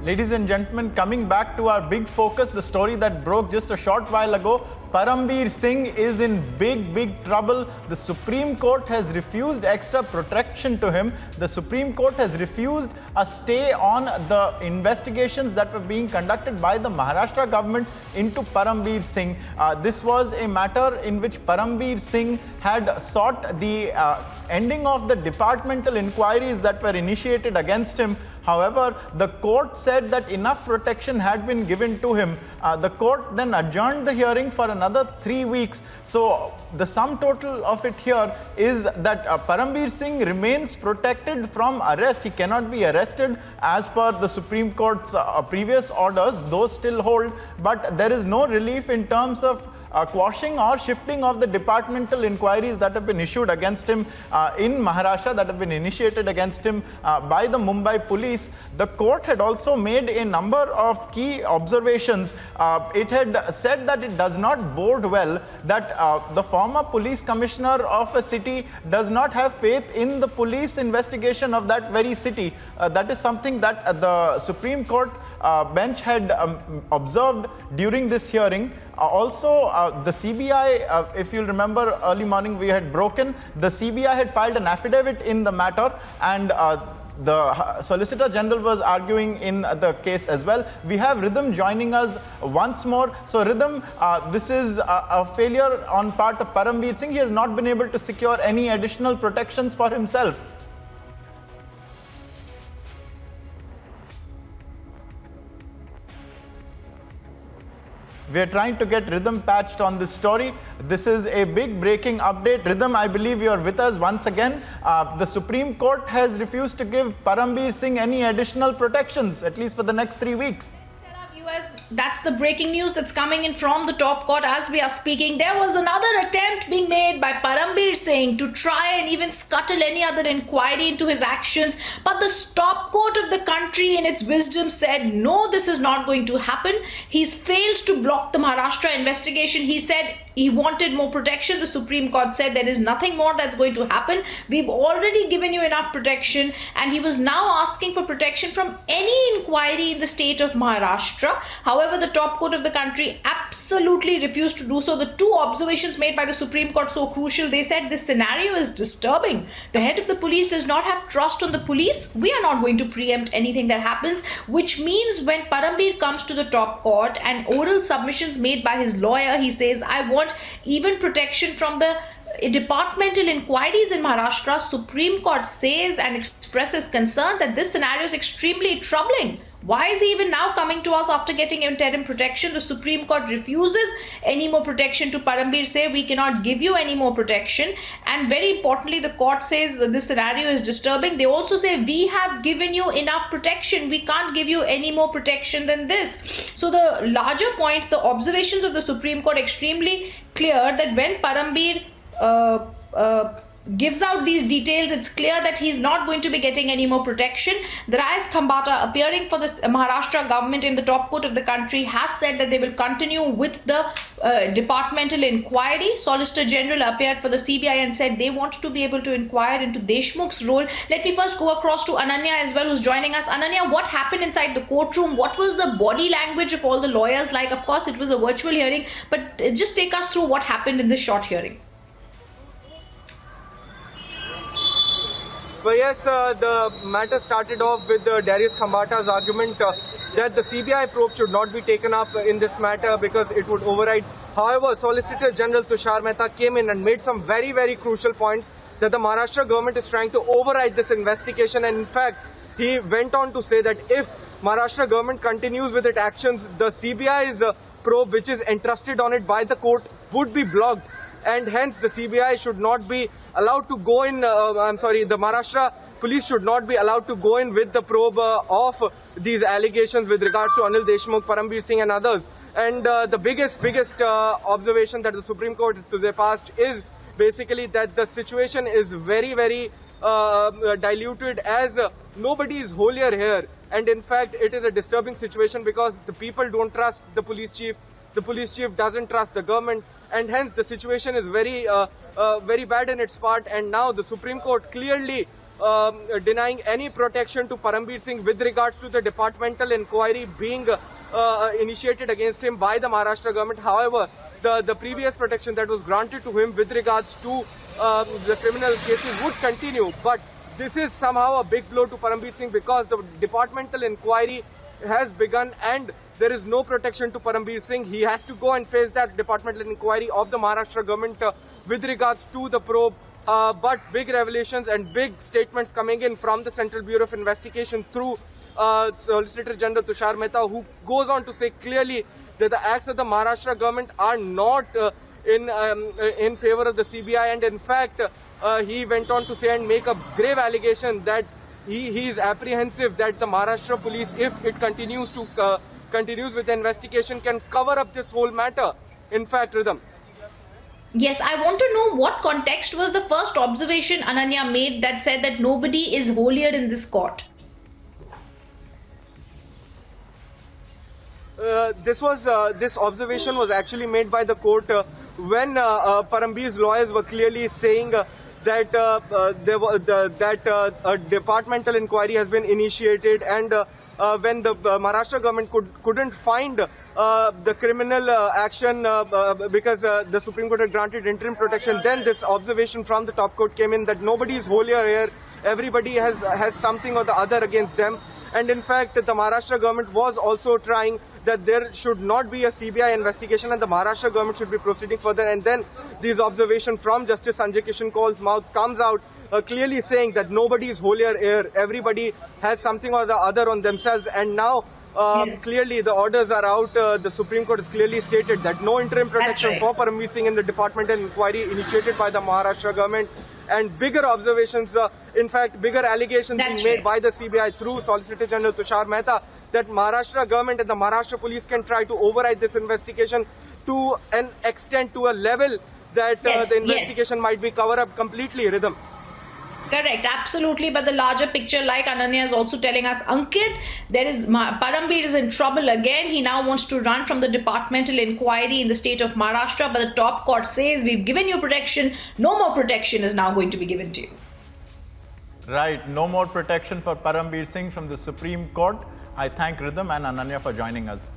Ladies and gentlemen, coming back to our big focus, the story that broke just a short while ago, Parambir Singh is in big trouble. The Supreme Court has refused extra protection to him. The Supreme Court has refused a stay on the investigations that were being conducted by the Maharashtra government into Parambir Singh. This was a matter in which Parambir Singh had sought the ending of the departmental inquiries that were initiated against him. However, the court said that enough protection had been given to him. The court then adjourned the hearing for another 3 weeks. So the sum total of it here is that Parambir Singh remains protected from arrest. He cannot be arrested as per the Supreme Court's previous orders. Those still hold, but there is no relief in terms of quashing or shifting of the departmental inquiries that have been issued against him in Maharashtra, that have been initiated against him by the Mumbai police. The court had also made a number of key observations. It had said that it does not bode well that the former police commissioner of a city does not have faith in the police investigation of that very city. That is something that the Supreme Court bench had observed during this hearing. Also, the CBI, if you'll remember, early morning we had broken. The CBI had filed an affidavit in the matter, and the Solicitor General was arguing in the case as well. We have Rhythm joining us once more. So Rhythm, this is a failure on part of Parambir Singh. He has not been able to secure any additional protections for himself. We are trying to get Rhythm patched on this story. This is a big breaking update. Rhythm, I believe you are with us once again. The Supreme Court has refused to give Parambir Singh any additional protections, at least for the next 3 weeks. That's the breaking news that's coming in from the top court as we are speaking. There was another attempt being made by Parambir Singh to try and even scuttle any other inquiry into his actions. But the top court of the country in its wisdom said, no, this is not going to happen. He's failed to block the Maharashtra investigation. He said he wanted more protection. The Supreme Court said there is nothing more that's going to happen. We've already given you enough protection. And he was now asking for protection from any inquiry in the state of Maharashtra. However, the top court of the country absolutely refused to do so. The two observations made by the Supreme Court so crucial. They said this scenario is disturbing. The head of the police does not have trust on the police. We are not going to preempt anything that happens, which means when Parambir comes to the top court and oral submissions made by his lawyer, he says, I want even protection from the departmental inquiries in Maharashtra. Supreme Court says and expresses concern that this scenario is extremely troubling. Why is he even now coming to us after getting interim protection? The Supreme Court refuses any more protection to Parambir. Say we cannot give you any more protection. And very importantly, the court says this scenario is disturbing. They also say we have given you enough protection. We can't give you any more protection than this. So the larger point, the observations of the Supreme Court extremely clear that when Parambir gives out these details, it's clear that he's not going to be getting any more protection. The Rayas Khambata, appearing for the Maharashtra government in the top court of the country, has said that they will continue with the departmental inquiry. Solicitor General appeared for the CBI and said they want to be able to inquire into Deshmukh's role. Let me first go across to Ananya as well, who's joining us. Ananya, what happened inside the courtroom? What was the body language of all the lawyers like? Of course, it was a virtual hearing, but just take us through what happened in this short hearing. Well, yes, the matter started off with Darius Khambata's argument that the CBI probe should not be taken up in this matter because it would override. However, Solicitor General Tushar Mehta came in and made some very crucial points that the Maharashtra government is trying to override this investigation. And in fact, he went on to say that if Maharashtra government continues with its actions, the CBI's probe, which is entrusted on it by the court, would be blocked. And hence the CBI should not be allowed to go in, the Maharashtra police should not be allowed to go in with the probe of these allegations with regards to Anil Deshmukh, Parambir Singh and others. And the biggest observation that the Supreme Court today passed is basically that the situation is very diluted, as nobody is holier here. And in fact, it is a disturbing situation because the people don't trust the police chief. The police chief doesn't trust the government, and hence the situation is very bad in its part. And now the Supreme Court clearly denying any protection to Parambir Singh with regards to the departmental inquiry being initiated against him by the Maharashtra government. However, the previous protection that was granted to him with regards to the criminal cases would continue. But this is somehow a big blow to Parambir Singh because the departmental inquiry has begun and there is no protection to Parambir Singh. He has to go and face that departmental inquiry of the Maharashtra government with regards to the probe. But big revelations and big statements coming in from the Central Bureau of Investigation through Solicitor General Tushar Mehta, who goes on to say clearly that the acts of the Maharashtra government are not in favor of the CBI, and in fact he went on to say and make a grave allegation that he is apprehensive that the Maharashtra police, if it continues with the investigation, can cover up this whole matter. In fact, Rhythm. Yes, I want to know what context was the first observation Ananya made that said that nobody is holier in this court. This observation was actually made by the court when Parambir's lawyers were clearly saying that a departmental inquiry has been initiated, and when the Maharashtra government couldn't find the criminal action because the Supreme Court had granted interim protection, then this observation from the top court came in that nobody is holier here, everybody has something or the other against them. And in fact, the Maharashtra government was also trying that there should not be a CBI investigation and the Maharashtra government should be proceeding further. And then these observations from Justice Sanjay Kishan Kaul's mouth comes out clearly saying that nobody is holier here, everybody has something or the other on themselves. And now clearly the orders are out. The Supreme Court has clearly stated that no interim protection for Parambir Singh in the departmental inquiry initiated by the Maharashtra government. And bigger observations, in fact, bigger allegations being made by the CBI through Solicitor General Tushar Mehta that Maharashtra government and the Maharashtra police can try to override this investigation to an extent, to a level that the investigation might be covered up completely, Rhythm. Correct, absolutely. But the larger picture, like Ananya is also telling us, Ankit, Parambir is in trouble again. He now wants to run from the departmental inquiry in the state of Maharashtra. But the top court says, we've given you protection. No more protection is now going to be given to you. Right, no more protection for Parambir Singh from the Supreme Court. I thank Rhythm and Ananya for joining us.